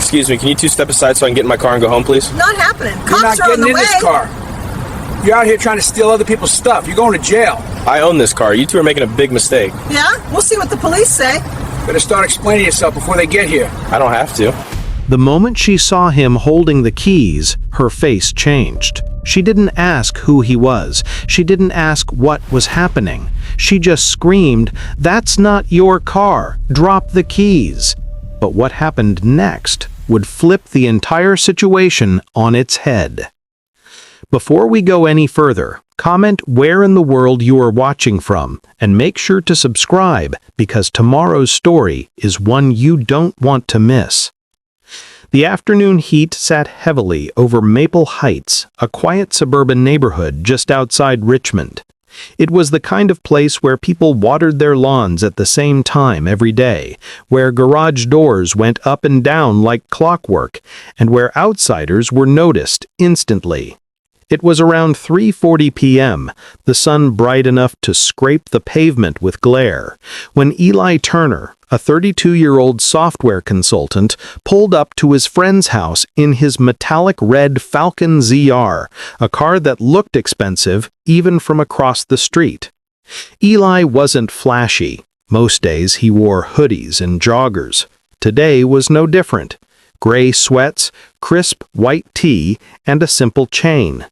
Excuse me, can you two step aside so I can get in my car and go home, please? Not happening. You're Cops not are on getting the in way. this car. You're out here trying to steal other people's stuff. You're going to jail. I own this car. You two are making a big mistake. Yeah? We'll see what the police say. Better start explaining yourself before they get here. I don't have to. The moment she saw him holding the keys, her face changed. She didn't ask who he was. She didn't ask what was happening. She just screamed, "That's not your car. Drop the keys." But what happened next would flip the entire situation on its head. Before we go any further, comment where in the world you are watching from, and make sure to subscribe because tomorrow's story is one you don't want to miss. The afternoon heat sat heavily over Maple Heights, a quiet suburban neighborhood just outside Richmond. It was the kind of place where people watered their lawns at the same time every day, where garage doors went up and down like clockwork, and where outsiders were noticed instantly. It was around 3:40 p.m., the sun bright enough to scrape the pavement with glare, when Eli Turner, a 32-year-old software consultant, pulled up to his friend's house in his metallic red Falcon ZR, a car that looked expensive even from across the street. Eli wasn't flashy. Most days he wore hoodies and joggers. Today was no different. Gray sweats, crisp white tee, and a simple chain.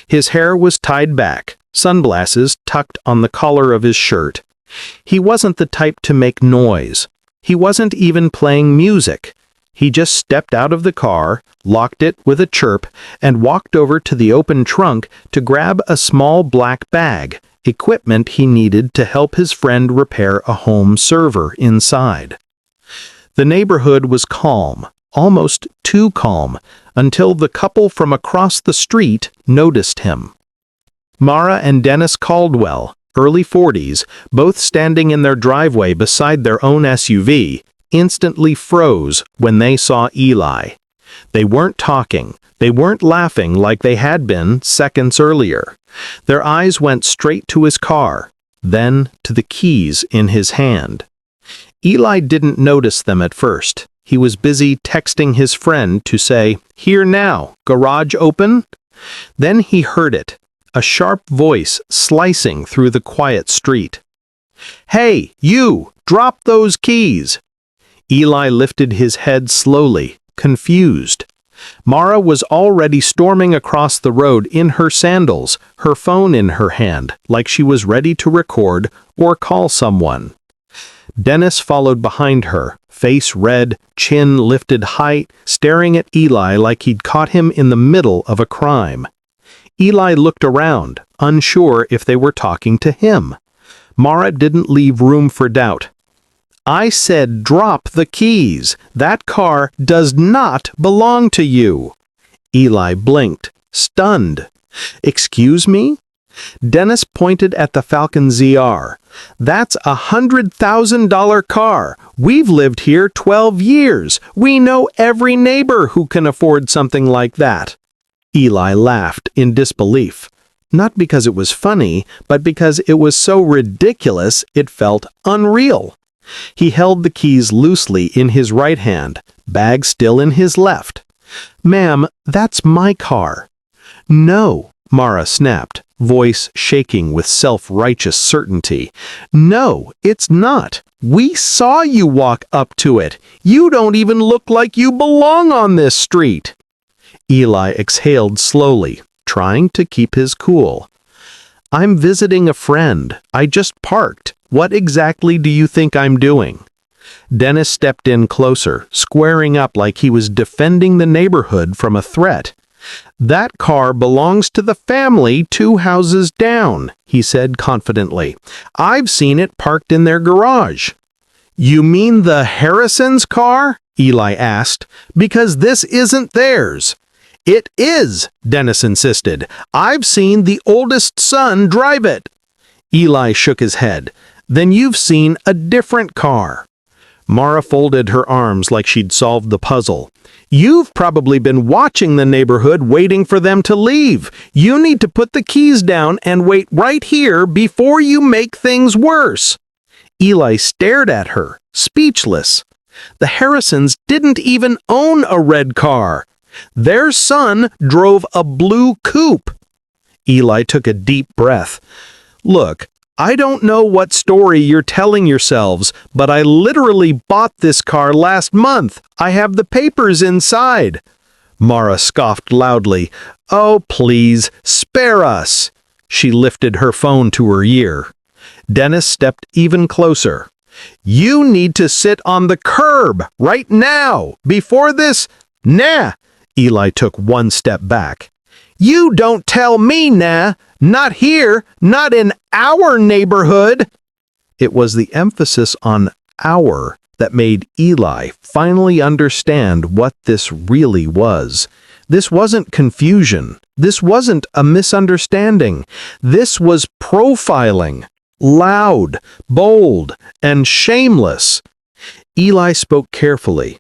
His hair was tied back, sunglasses tucked on the collar of his shirt. He wasn't the type to make noise. He wasn't even playing music. He just stepped out of the car, locked it with a chirp, and walked over to the open trunk to grab a small black bag, equipment he needed to help his friend repair a home server inside. The neighborhood was calm, almost too calm, until the couple from across the street noticed him. Mara and Dennis Caldwell, early 40s, both standing in their driveway beside their own SUV, instantly froze when they saw Eli. They weren't talking. They weren't laughing like they had been seconds earlier. Their eyes went straight to his car, then to the keys in his hand. Eli didn't notice them at first. He was busy texting his friend to say, "Here now, garage open?" Then he heard it, a sharp voice slicing through the quiet street. "Hey, you! Drop those keys!" Eli lifted his head slowly, confused. Mara was already storming across the road in her sandals, her phone in her hand, like she was ready to record or call someone. Dennis followed behind her, face red, chin lifted high, staring at Eli like he'd caught him in the middle of a crime. Eli looked around, unsure if they were talking to him. Mara didn't leave room for doubt. "I said drop the keys. That car does not belong to you." Eli blinked, stunned. "Excuse me?" Dennis pointed at the Falcon ZR. "That's a $100,000 car. We've lived here 12 years. We know every neighbor who can afford something like that." Eli laughed in disbelief. Not because it was funny, but because it was so ridiculous it felt unreal. He held the keys loosely in his right hand, bag still in his left. "Ma'am, that's my car." "No," Mara snapped, voice shaking with self-righteous certainty. "No, it's not. We saw you walk up to it. You don't even look like you belong on this street." Eli exhaled slowly, trying to keep his cool. "I'm visiting a friend. I just parked. What exactly do you think I'm doing?" Dennis stepped in closer, squaring up like he was defending the neighborhood from a threat. "That car belongs to the family 2 houses down," he said confidently. "I've seen it parked in their garage." "You mean the Harrisons' car?" Eli asked. "Because this isn't theirs." "It is," Dennis insisted. "I've seen the oldest son drive it." Eli shook his head. "Then you've seen a different car." Mara folded her arms like she'd solved the puzzle. "You've probably been watching the neighborhood waiting for them to leave. You need to put the keys down and wait right here before you make things worse." Eli stared at her, speechless. The Harrisons didn't even own a red car. Their son drove a blue coupe. Eli took a deep breath. Look, I don't know what story you're telling yourselves, but I literally bought this car last month. I have the papers inside. Mara scoffed loudly. Oh, please, spare us. She lifted her phone to her ear. Dennis stepped even closer. You need to sit on the curb right now. Before this... Nah. Eli took one step back. You don't tell me, nah. Not here. Not in our neighborhood. It was the emphasis on our that made Eli finally understand what this really was. This wasn't confusion. This wasn't a misunderstanding. This was profiling. Loud, bold, and shameless. Eli spoke carefully.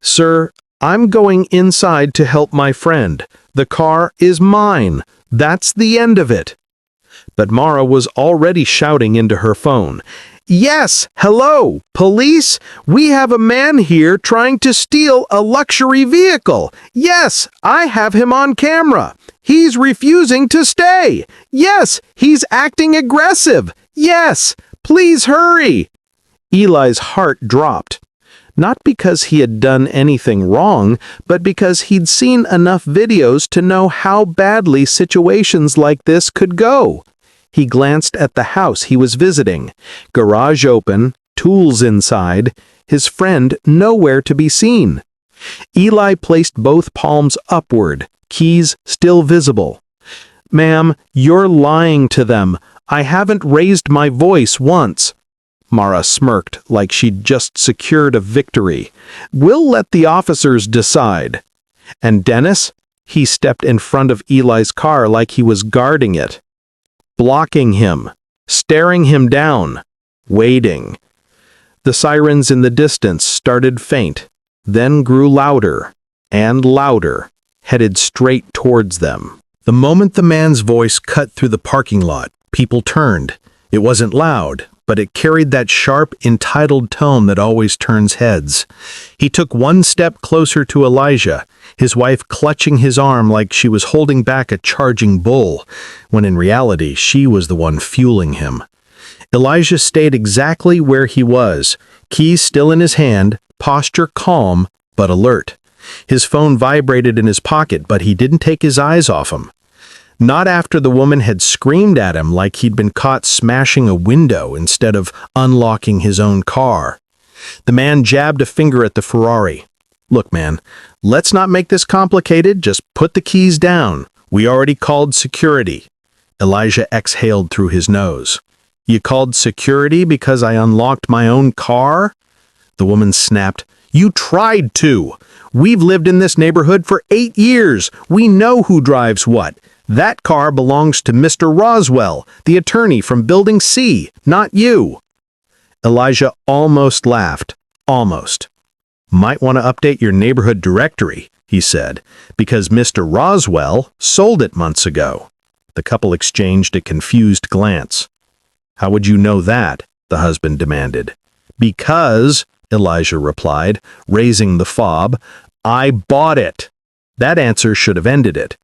Sir, I'm going inside to help my friend. The car is mine. That's the end of it. But Mara was already shouting into her phone. Yes, hello, police? We have a man here trying to steal a luxury vehicle. Yes, I have him on camera. He's refusing to stay. Yes, he's acting aggressive. Yes, please hurry. Eli's heart dropped. Not because he had done anything wrong, but because he'd seen enough videos to know how badly situations like this could go. He glanced at the house he was visiting. Garage open, tools inside, his friend nowhere to be seen. Eli placed both palms upward, keys still visible. Ma'am, you're lying to them. I haven't raised my voice once. Mara smirked like she'd just secured a victory. We'll let the officers decide. And Dennis? He stepped in front of Eli's car like he was guarding it. Blocking him, staring him down, waiting. The sirens in the distance started faint, then grew louder and louder, headed straight towards them. The moment the man's voice cut through the parking lot, people turned. It wasn't loud, but it carried that sharp, entitled tone that always turns heads. He took one step closer to Elijah, his wife clutching his arm like she was holding back a charging bull, when in reality she was the one fueling him. Elijah stayed exactly where he was, keys still in his hand, posture calm but alert. His phone vibrated in his pocket, but he didn't take his eyes off him. Not after the woman had screamed at him like he'd been caught smashing a window instead of unlocking his own car. The man jabbed a finger at the Ferrari. Look, man, let's not make this complicated. Just put the keys down. We already called security. Elijah exhaled through his nose. You called security because I unlocked my own car? The woman snapped. You tried to. We've lived in this neighborhood for 8 years. We know who drives what. That car belongs to Mr. Roswell, the attorney from Building C, not you. Elijah almost laughed. Almost. Might want to update your neighborhood directory, he said, because Mr. Roswell sold it months ago. The couple exchanged a confused glance. How would you know that? The husband demanded. Because, Elijah replied, raising the fob, I bought it. That answer should have ended it.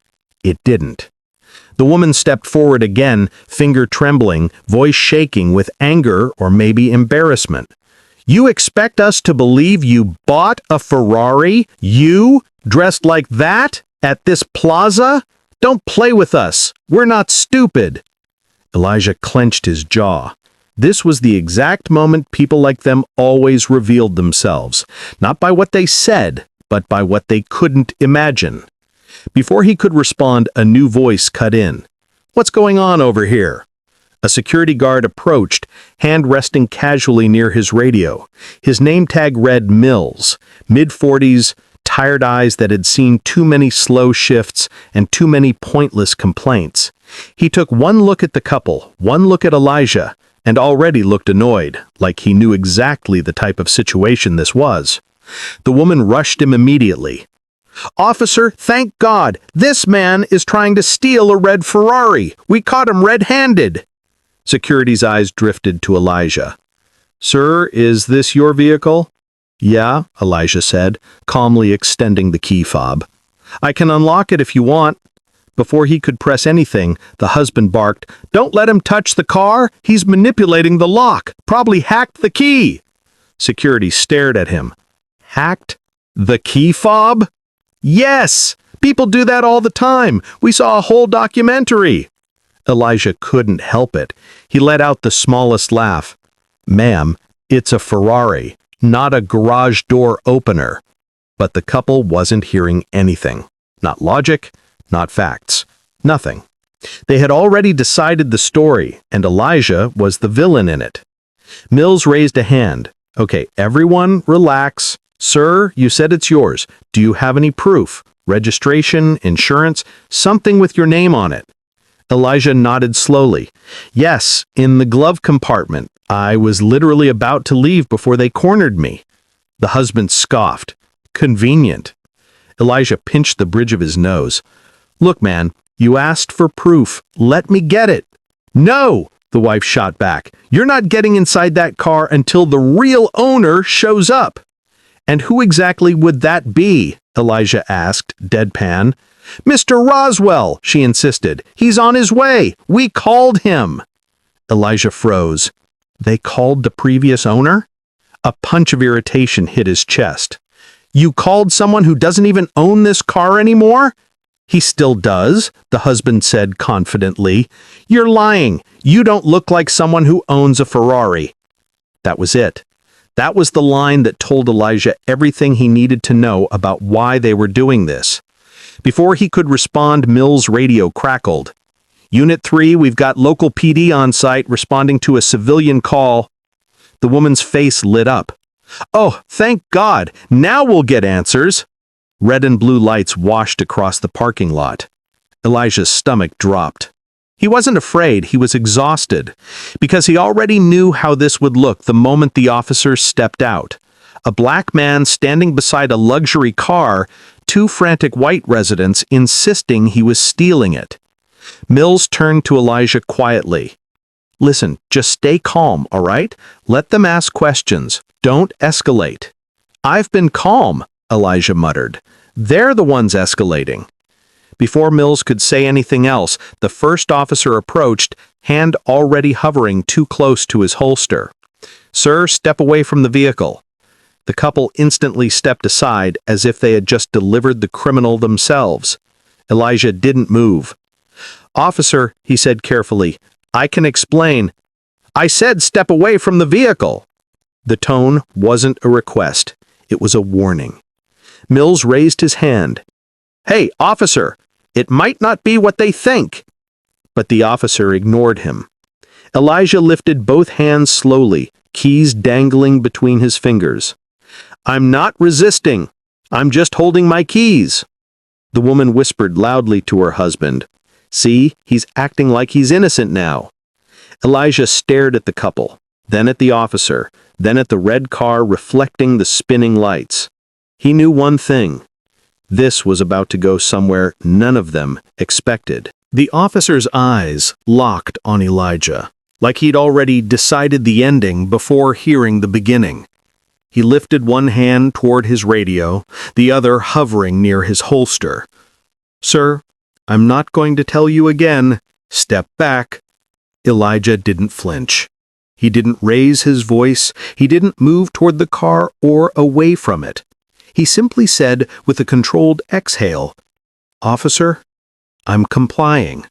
It didn't. The woman stepped forward again, finger trembling, voice shaking with anger or maybe embarrassment. You expect us to believe you bought a Ferrari? You, dressed like that, at this plaza? Don't play with us. We're not stupid. Elijah clenched his jaw. This was the exact moment people like them always revealed themselves, not by what they said, but by what they couldn't imagine. Before he could respond, a new voice cut in. What's going on over here? A security guard approached, hand resting casually near his radio. His name tag read Mills, mid-40s, tired eyes that had seen too many slow shifts and too many pointless complaints. He took one look at the couple, one look at Elijah, and already looked annoyed, like he knew exactly the type of situation this was. The woman rushed him immediately. Officer, thank God, this man is trying to steal a red Ferrari. We caught him red-handed. Security's eyes drifted to Elijah. Sir, is this your vehicle? Yeah, Elijah said, calmly extending the key fob. I can unlock it if you want. Before he could press anything, the husband barked, Don't let him touch the car! He's manipulating the lock! Probably hacked the key! Security stared at him. Hacked the key fob? Yes! People do that all the time! We saw a whole documentary! Elijah couldn't help it. He let out the smallest laugh. Ma'am, it's a Ferrari, not a garage door opener. But the couple wasn't hearing anything. Not logic, not facts. Nothing. They had already decided the story, and Elijah was the villain in it. Mills raised a hand. Okay, everyone, relax. Sir, you said it's yours. Do you have any proof? Registration, insurance, something with your name on it? Elijah nodded slowly. Yes, in the glove compartment. I was literally about to leave before they cornered me. The husband scoffed. Convenient. Elijah pinched the bridge of his nose. Look, man, you asked for proof. Let me get it. No, the wife shot back. You're not getting inside that car until the real owner shows up. And who exactly would that be? Elijah asked, deadpan. Mr. Roswell, she insisted. He's on his way. We called him. Elijah froze. They called the previous owner? A punch of irritation hit his chest. You called someone who doesn't even own this car anymore? He still does, the husband said confidently. You're lying. You don't look like someone who owns a Ferrari. That was it. That was the line that told Elijah everything he needed to know about why they were doing this. Before he could respond, Mills' radio crackled. Unit 3, we've got local PD on site responding to a civilian call. The woman's face lit up. Oh, thank God! Now we'll get answers! Red and blue lights washed across the parking lot. Elijah's stomach dropped. He wasn't afraid, he was exhausted, because he already knew how this would look the moment the officers stepped out. A black man standing beside a luxury car, two frantic white residents insisting he was stealing it. Mills turned to Elijah quietly. Listen, just stay calm, all right? Let them ask questions. Don't escalate. I've been calm, Elijah muttered. They're the ones escalating. Before Mills could say anything else, the first officer approached, hand already hovering too close to his holster. Sir, step away from the vehicle. The couple instantly stepped aside as if they had just delivered the criminal themselves. Elijah didn't move. Officer, he said carefully, I can explain. I said step away from the vehicle. The tone wasn't a request. It was a warning. Mills raised his hand. Hey, officer, it might not be what they think. But the officer ignored him. Elijah lifted both hands slowly, keys dangling between his fingers. I'm not resisting. I'm just holding my keys. The woman whispered loudly to her husband. See, he's acting like he's innocent now. Elijah stared at the couple, then at the officer, then at the red car reflecting the spinning lights. He knew one thing. This was about to go somewhere none of them expected. The officer's eyes locked on Elijah, like he'd already decided the ending before hearing the beginning. He lifted one hand toward his radio, the other hovering near his holster. Sir, I'm not going to tell you again. Step back. Elijah didn't flinch. He didn't raise his voice. He didn't move toward the car or away from it. He simply said with a controlled exhale, Officer, I'm complying.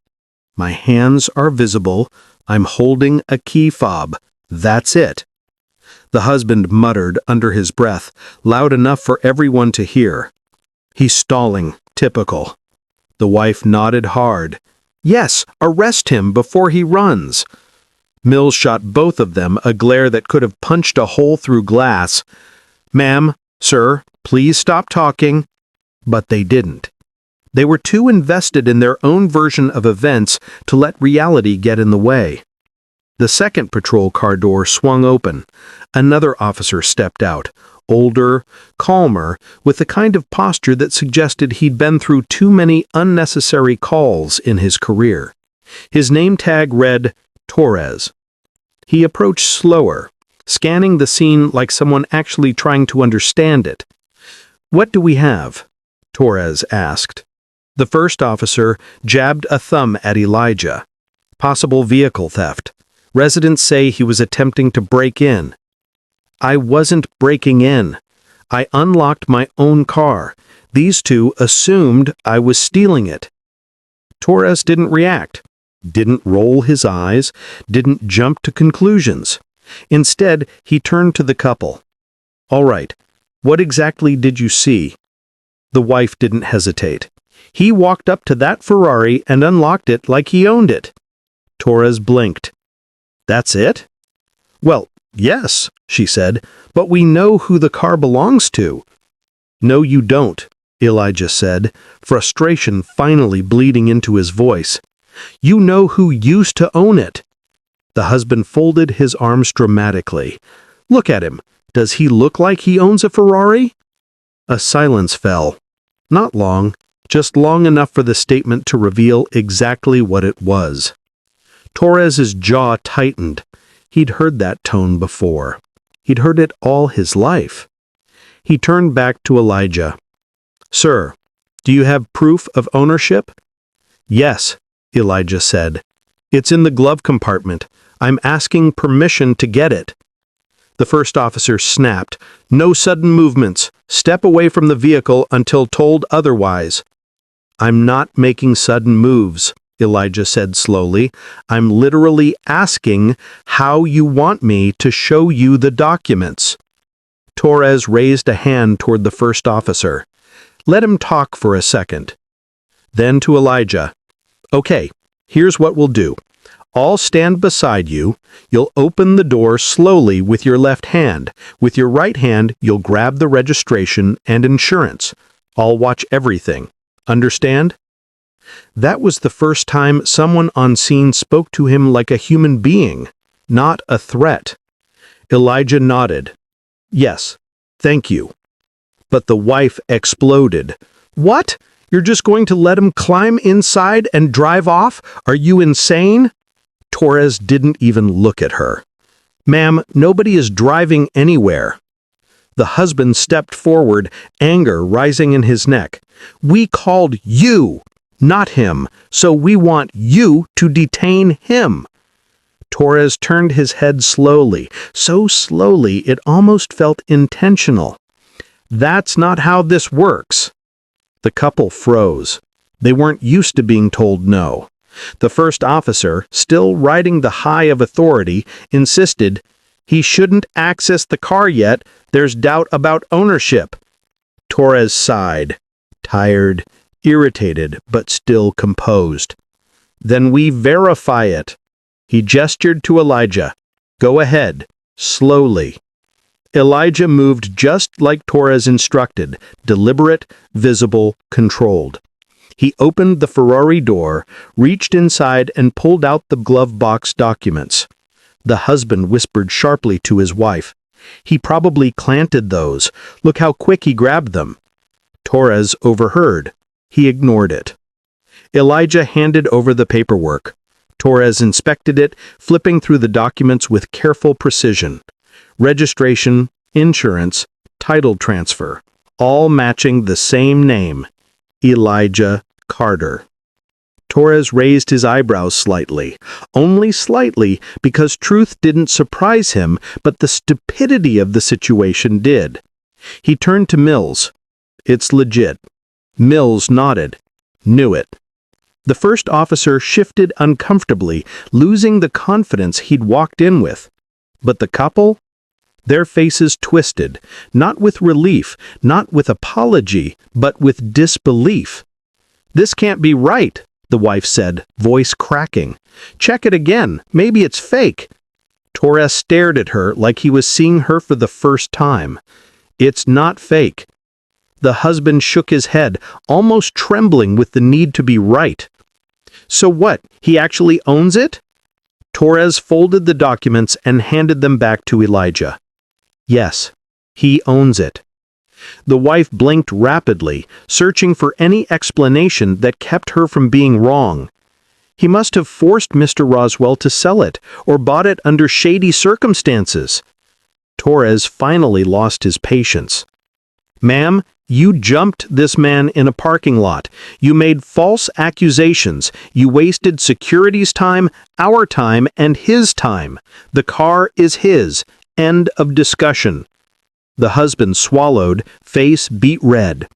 My hands are visible. I'm holding a key fob. That's it. The husband muttered under his breath, loud enough for everyone to hear. He's stalling. Typical. The wife nodded hard. Yes, arrest him before he runs. Mills shot both of them a glare that could have punched a hole through glass. Ma'am, sir, please stop talking. But they didn't. They were too invested in their own version of events to let reality get in the way. The second patrol car door swung open. Another officer stepped out, older, calmer, with the kind of posture that suggested he'd been through too many unnecessary calls in his career. His name tag read, Torres. He approached slower, scanning the scene like someone actually trying to understand it. "What do we have?" Torres asked. The first officer jabbed a thumb at Elijah. "Possible vehicle theft. Residents say he was attempting to break in." "I wasn't breaking in. I unlocked my own car. These two assumed I was stealing it." Torres didn't react, didn't roll his eyes, didn't jump to conclusions. Instead, he turned to the couple. "All right, what exactly did you see?" The wife didn't hesitate. "He walked up to that Ferrari and unlocked it like he owned it." Torres blinked. "That's it?" "Well, yes," she said, "but we know who the car belongs to." "No, you don't," Elijah said, frustration finally bleeding into his voice. "You know who used to own it." The husband folded his arms dramatically. "Look at him. Does he look like he owns a Ferrari?" A silence fell. Not long, just long enough for the statement to reveal exactly what it was. Torres's jaw tightened. He'd heard that tone before. He'd heard it all his life. He turned back to Elijah. "Sir, do you have proof of ownership?" "Yes," Elijah said. "It's in the glove compartment. I'm asking permission to get it." The first officer snapped. "No sudden movements. Step away from the vehicle until told otherwise." "I'm not making sudden moves," Elijah said slowly. "I'm literally asking how you want me to show you the documents." Torres raised a hand toward the first officer. "Let him talk for a second." Then to Elijah. "Okay, here's what we'll do. I'll stand beside you. You'll open the door slowly with your left hand. With your right hand, you'll grab the registration and insurance. I'll watch everything. Understand?" That was the first time someone on scene spoke to him like a human being, not a threat. Elijah nodded. "Yes, thank you." But the wife exploded. "What? You're just going to let him climb inside and drive off? Are you insane?" Torres didn't even look at her. "Ma'am, nobody is driving anywhere." The husband stepped forward, anger rising in his neck. "We called you, not him, so we want you to detain him." Torres turned his head slowly, so slowly it almost felt intentional. "That's not how this works." The couple froze. They weren't used to being told no. The first officer, still riding the high of authority, insisted, "He shouldn't access the car yet. There's doubt about ownership." Torres sighed, tired, irritated, but still composed. "Then we verify it." He gestured to Elijah. "Go ahead, slowly." Elijah moved just like Torres instructed, deliberate, visible, controlled. He opened the Ferrari door, reached inside and pulled out the glove box documents. The husband whispered sharply to his wife. "He probably planted those. Look how quick he grabbed them." Torres overheard. He ignored it. Elijah handed over the paperwork. Torres inspected it, flipping through the documents with careful precision. Registration, insurance, title transfer, all matching the same name, Elijah Carter. Torres raised his eyebrows slightly, only slightly, because truth didn't surprise him, but the stupidity of the situation did. He turned to Mills. "It's legit." Mills nodded. "Knew it." The first officer shifted uncomfortably, losing the confidence he'd walked in with. But the couple? Their faces twisted, not with relief, not with apology, but with disbelief. "This can't be right," the wife said, voice cracking. "Check it again. Maybe it's fake." Torres stared at her like he was seeing her for the first time. "It's not fake." The husband shook his head, almost trembling with the need to be right. "So what? He actually owns it?" Torres folded the documents and handed them back to Elijah. "Yes, he owns it." The wife blinked rapidly, searching for any explanation that kept her from being wrong. He must have forced Mr. Roswell to sell it, or bought it under shady circumstances. Torres finally lost his patience. "Ma'am, you jumped this man in a parking lot. You made false accusations. You wasted security's time, our time, and his time. The car is his. End of discussion." The husband swallowed, face beet red.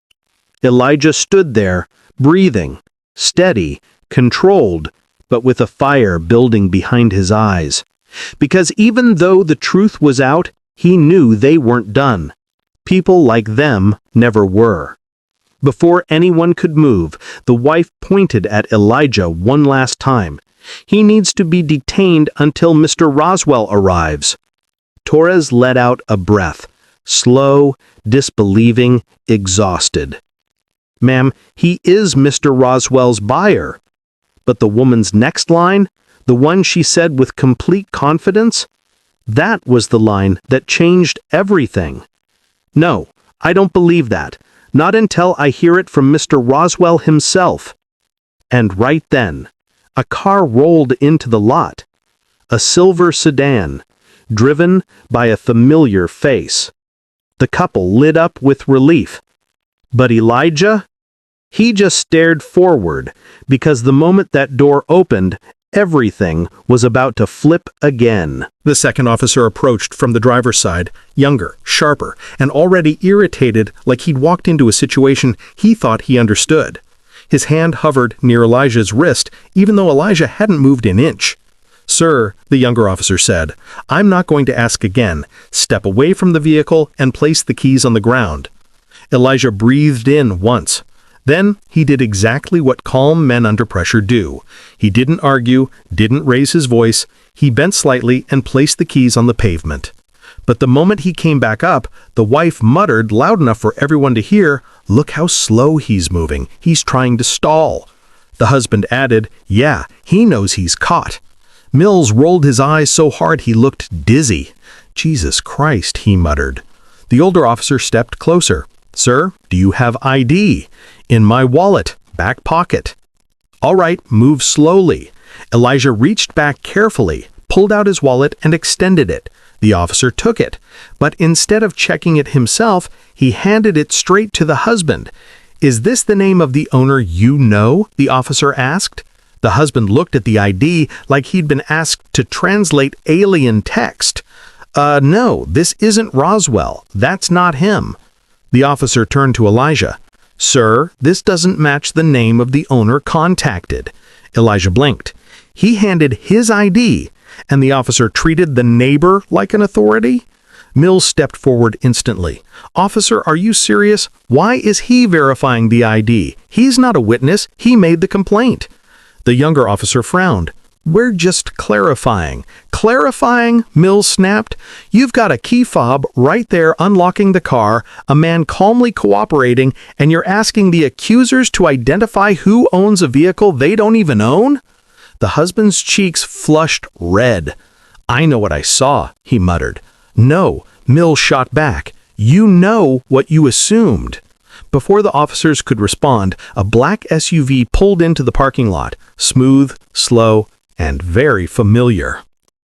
Elijah stood there, breathing, steady, controlled, but with a fire building behind his eyes. Because even though the truth was out, he knew they weren't done. People like them never were. Before anyone could move, the wife pointed at Elijah one last time. "He needs to be detained until Mr. Roswell arrives." Torres let out a breath, slow, disbelieving, exhausted. "Ma'am, he is Mr. Roswell's buyer." But the woman's next line, the one she said with complete confidence, that was the line that changed everything. "No, I don't believe that. Not until I hear it from Mr. Roswell himself." And right then, a car rolled into the lot. A silver sedan, driven by a familiar face. The couple lit up with relief. But Elijah? He just stared forward, because the moment that door opened, everything was about to flip again. The second officer approached from the driver's side, younger, sharper, and already irritated like he'd walked into a situation he thought he understood. His hand hovered near Elijah's wrist, even though Elijah hadn't moved an inch. "Sir," the younger officer said, "I'm not going to ask again. Step away from the vehicle and place the keys on the ground." Elijah breathed in once. Then he did exactly what calm men under pressure do. He didn't argue, didn't raise his voice. He bent slightly and placed the keys on the pavement. But the moment he came back up, the wife muttered loud enough for everyone to hear, "Look how slow he's moving. He's trying to stall." The husband added, "Yeah, he knows he's caught." Mills rolled his eyes so hard he looked dizzy. "Jesus Christ," he muttered. The older officer stepped closer. "Sir, do you have ID?" "In my wallet, back pocket." "All right, move slowly." Elijah reached back carefully, pulled out his wallet and extended it. The officer took it, but instead of checking it himself, he handed it straight to the husband. "Is this the name of the owner you know?" the officer asked. The husband looked at the ID like he'd been asked to translate alien text. No, this isn't Roswell. That's not him." The officer turned to Elijah. "Sir, this doesn't match the name of the owner contacted." Elijah blinked. He handed his ID, and the officer treated the neighbor like an authority? Mills stepped forward instantly. "Officer, are you serious? Why is he verifying the ID? He's not a witness. He made the complaint." The younger officer frowned. "We're just clarifying." "Clarifying?" Mills snapped. "You've got a key fob right there unlocking the car, a man calmly cooperating, and you're asking the accusers to identify who owns a vehicle they don't even own?" The husband's cheeks flushed red. "I know what I saw," he muttered. "No," Mills shot back. "You know what you assumed." Before the officers could respond, a black SUV pulled into the parking lot, smooth, slow, and very familiar.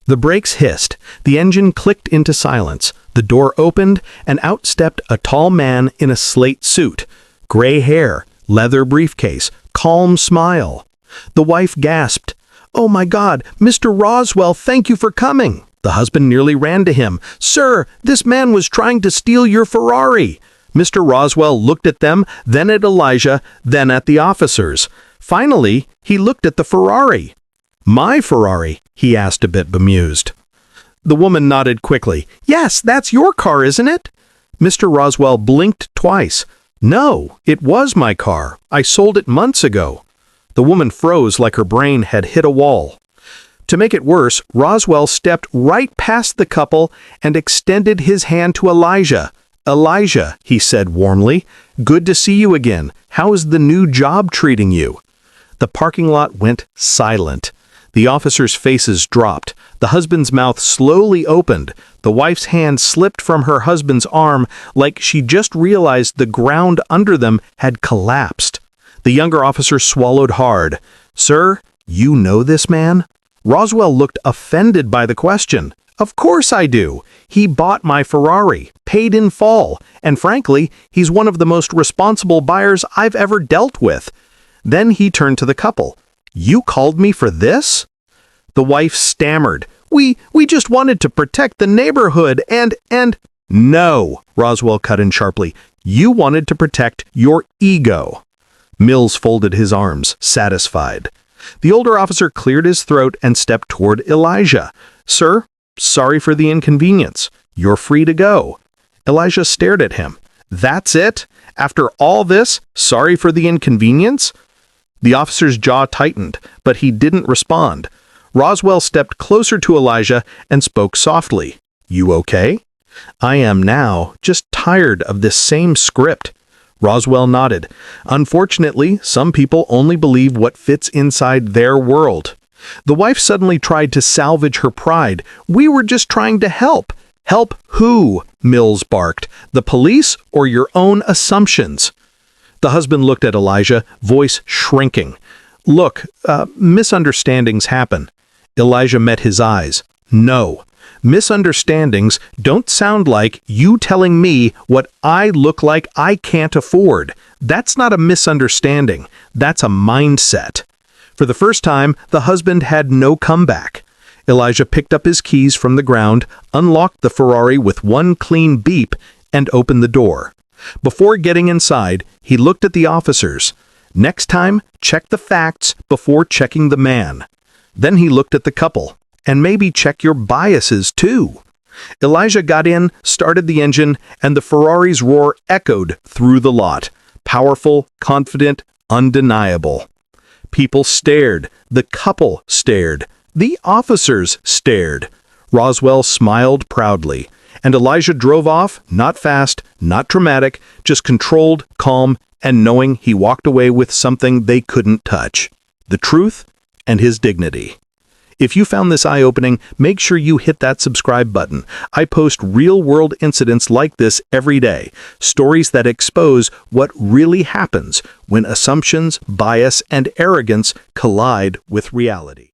The brakes hissed, the engine clicked into silence, the door opened, and out stepped a tall man in a slate suit. Gray hair, leather briefcase, calm smile. The wife gasped, "Oh my God, Mr. Roswell, thank you for coming." The husband nearly ran to him. "Sir, this man was trying to steal your Ferrari." Mr. Roswell looked at them, then at Elijah, then at the officers. Finally, he looked at the Ferrari. "My Ferrari?" he asked, a bit bemused. The woman nodded quickly. "Yes, that's your car, isn't it?" Mr. Roswell blinked twice. "No, it was my car. I sold it months ago." The woman froze like her brain had hit a wall. To make it worse, Roswell stepped right past the couple and extended his hand to Elijah. "Elijah," he said warmly, "good to see you again. How is the new job treating you?" The parking lot went silent. The officers' faces dropped. The husband's mouth slowly opened. The wife's hand slipped from her husband's arm like she just realized the ground under them had collapsed. The younger officer swallowed hard. "Sir, you know this man?" Roswell looked offended by the question. Of course I do. He bought my Ferrari, paid in full, and frankly, he's one of the most responsible buyers I've ever dealt with. Then he turned to the couple. You called me for this? The wife stammered. We just wanted to protect the neighborhood and... No, Roswell cut in sharply. You wanted to protect your ego. Mills folded his arms, satisfied. The older officer cleared his throat and stepped toward Elijah. Sir, sorry for the inconvenience. You're free to go. Elijah stared at him. That's it? After all this, sorry for the inconvenience? The officer's jaw tightened, but he didn't respond. Roswell stepped closer to Elijah and spoke softly. You okay? I am now, just tired of this same script. Roswell nodded. Unfortunately, some people only believe what fits inside their world. The wife suddenly tried to salvage her pride. We were just trying to help. Help who? Mills barked. The police or your own assumptions? The husband looked at Elijah, voice shrinking. Look, misunderstandings happen. Elijah met his eyes. No. Misunderstandings don't sound like you telling me what I look like I can't afford. That's not a misunderstanding. That's a mindset. For the first time, the husband had no comeback. Elijah picked up his keys from the ground, unlocked the Ferrari with one clean beep, and opened the door. Before getting inside, he looked at the officers. Next time, check the facts before checking the man. Then he looked at the couple. And maybe check your biases, too. Elijah got in, started the engine, and the Ferrari's roar echoed through the lot. Powerful, confident, undeniable. People stared. The couple stared. The officers stared. Roswell smiled proudly. And Elijah drove off, not fast, not dramatic, just controlled, calm, and knowing he walked away with something they couldn't touch. The truth and his dignity. If you found this eye-opening, make sure you hit that subscribe button. I post real-world incidents like this every day, stories that expose what really happens when assumptions, bias, and arrogance collide with reality.